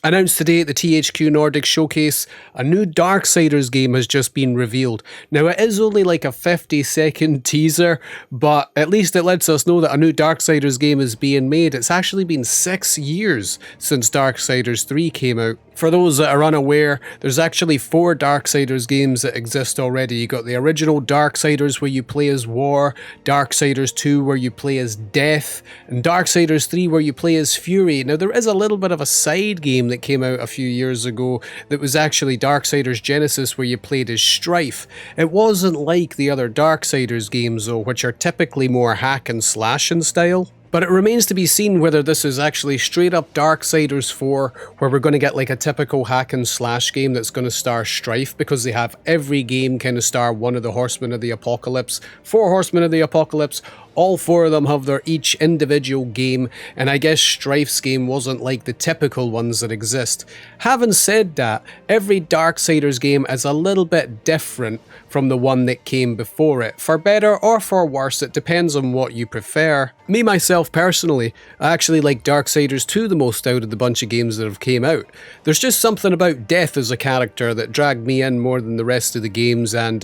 Announced today at the THQ Nordic Showcase, a new Darksiders game has just been revealed. Now, it is only like a 50-second teaser, but at least it lets us know that a new Darksiders game is being made. It's actually been 6 years since Darksiders 3 came out. For those that are unaware, there's actually 4 Darksiders games that exist already. You got the original Darksiders where you play as War, Darksiders 2 where you play as Death, and Darksiders 3 where you play as Fury. Now, there is a little bit of a side game that came out a few years ago that was actually Darksiders Genesis where you played as Strife. It wasn't like the other Darksiders games though, which are typically more hack and slash in style. But it remains to be seen whether this is actually straight up Darksiders 4, where we're going to get like a typical hack and slash game that's going to star Strife, because they have every game kind of star one of the Horsemen of the Apocalypse. 4 Horsemen of the Apocalypse. All 4 of them have their each individual game, and I guess Strife's game wasn't like the typical ones that exist. Having said that, every Darksiders game is a little bit different from the one that came before it. For better or for worse, it depends on what you prefer. Me, myself, personally, I actually like Darksiders 2 the most out of the bunch of games that have came out. There's just something about Death as a character that dragged me in more than the rest of the games, and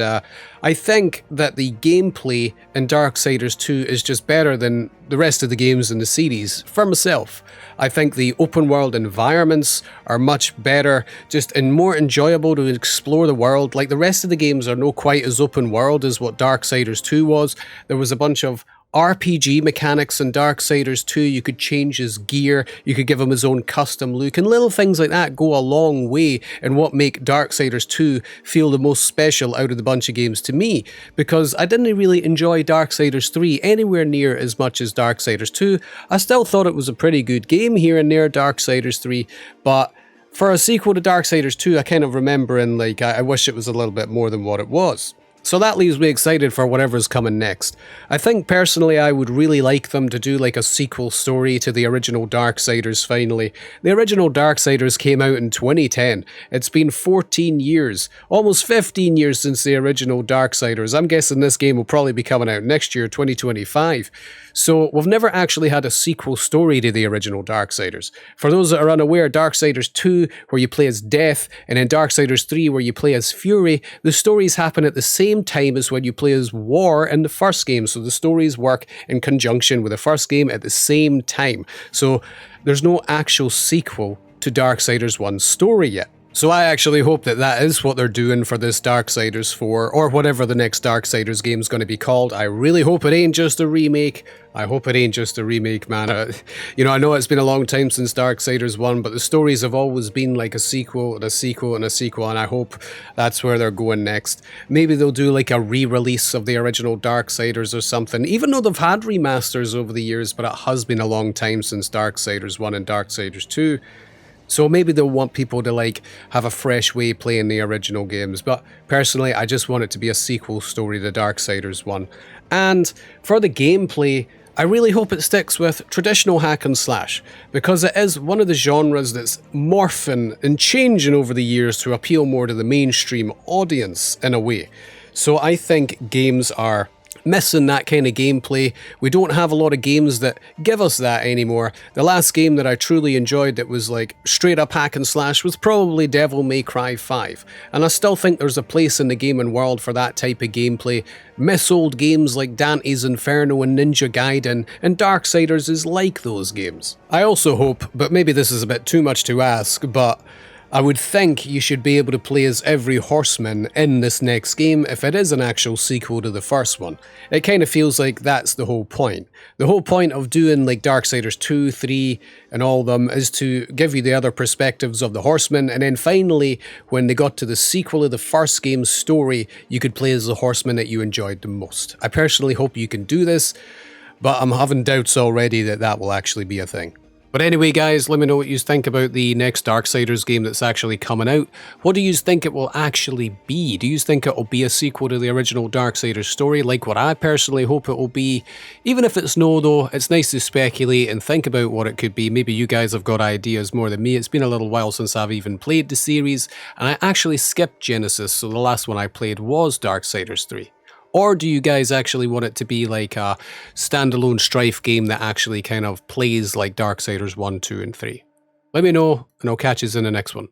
I think that the gameplay in Darksiders 2 is just better than the rest of the games in the series, for myself. I think the open world environments are much better, just and more enjoyable to explore the world. Like, the rest of the games are not quite as open world as what Darksiders 2 was. There was a bunch of RPG mechanics in Darksiders 2, you could change his gear, you could give him his own custom look, and little things like that go a long way in what make Darksiders 2 feel the most special out of the bunch of games to me, because I didn't really enjoy Darksiders 3 anywhere near as much as Darksiders 2. I still thought it was a pretty good game here and there, Darksiders 3, but for a sequel to Darksiders 2, I kind of remembering like I wish it was a little bit more than what it was. So that leaves me excited for whatever's coming next. I think personally I would really like them to do like a sequel story to the original Darksiders finally. The original Darksiders came out in 2010. It's been 14 years, almost 15 years since the original Darksiders. I'm guessing this game will probably be coming out next year, 2025. So we've never actually had a sequel story to the original Darksiders. For those that are unaware, Darksiders 2, where you play as Death, and then Darksiders 3, where you play as Fury, the stories happen at the same time as when you play as War in the first game. So the stories work in conjunction with the first game at the same time. So there's no actual sequel to Darksiders 1's story yet. So I actually hope that that is what they're doing for this Darksiders 4, or whatever the next Darksiders game is going to be called. I really hope it ain't just a remake. I hope it ain't just a remake, man. I know it's been a long time since Darksiders 1, but the stories have always been like a sequel and a sequel and a sequel, and I hope that's where they're going next. Maybe they'll do like a re-release of the original Darksiders or something, even though they've had remasters over the years, but it has been a long time since Darksiders 1 and Darksiders 2. So maybe they'll want people to like have a fresh way playing the original games, but personally I just want it to be a sequel story to Darksiders 1. And for the gameplay, I really hope it sticks with traditional hack and slash, because it is one of the genres that's morphing and changing over the years to appeal more to the mainstream audience in a way. So I think games are missing that kind of gameplay. We don't have a lot of games that give us that anymore. The last game that I truly enjoyed that was like straight up hack and slash was probably Devil May Cry 5. And I still think there's a place in the gaming world for that type of gameplay. Miss old games like Dante's Inferno and Ninja Gaiden, and Darksiders is like those games. I also hope, but maybe this is a bit too much to ask, but I would think you should be able to play as every horseman in this next game if it is an actual sequel to the first one. It kind of feels like that's the whole point. The whole point of doing like Darksiders 2, 3 and all of them is to give you the other perspectives of the horsemen, and then finally when they got to the sequel of the first game's story, you could play as the horseman that you enjoyed the most. I personally hope you can do this, but I'm having doubts already that that will actually be a thing. But anyway guys, let me know what you think about the next Darksiders game that's actually coming out. What do you think it will actually be? Do you think it will be a sequel to the original Darksiders story, like what I personally hope it will be? Even if it's no though, it's nice to speculate and think about what it could be. Maybe you guys have got ideas more than me. It's been a little while since I've even played the series, and I actually skipped Genesis, so the last one I played was Darksiders 3. Or do you guys actually want it to be like a standalone Strife game that actually kind of plays like Darksiders 1, 2, and 3? Let me know, and I'll catch you in the next one.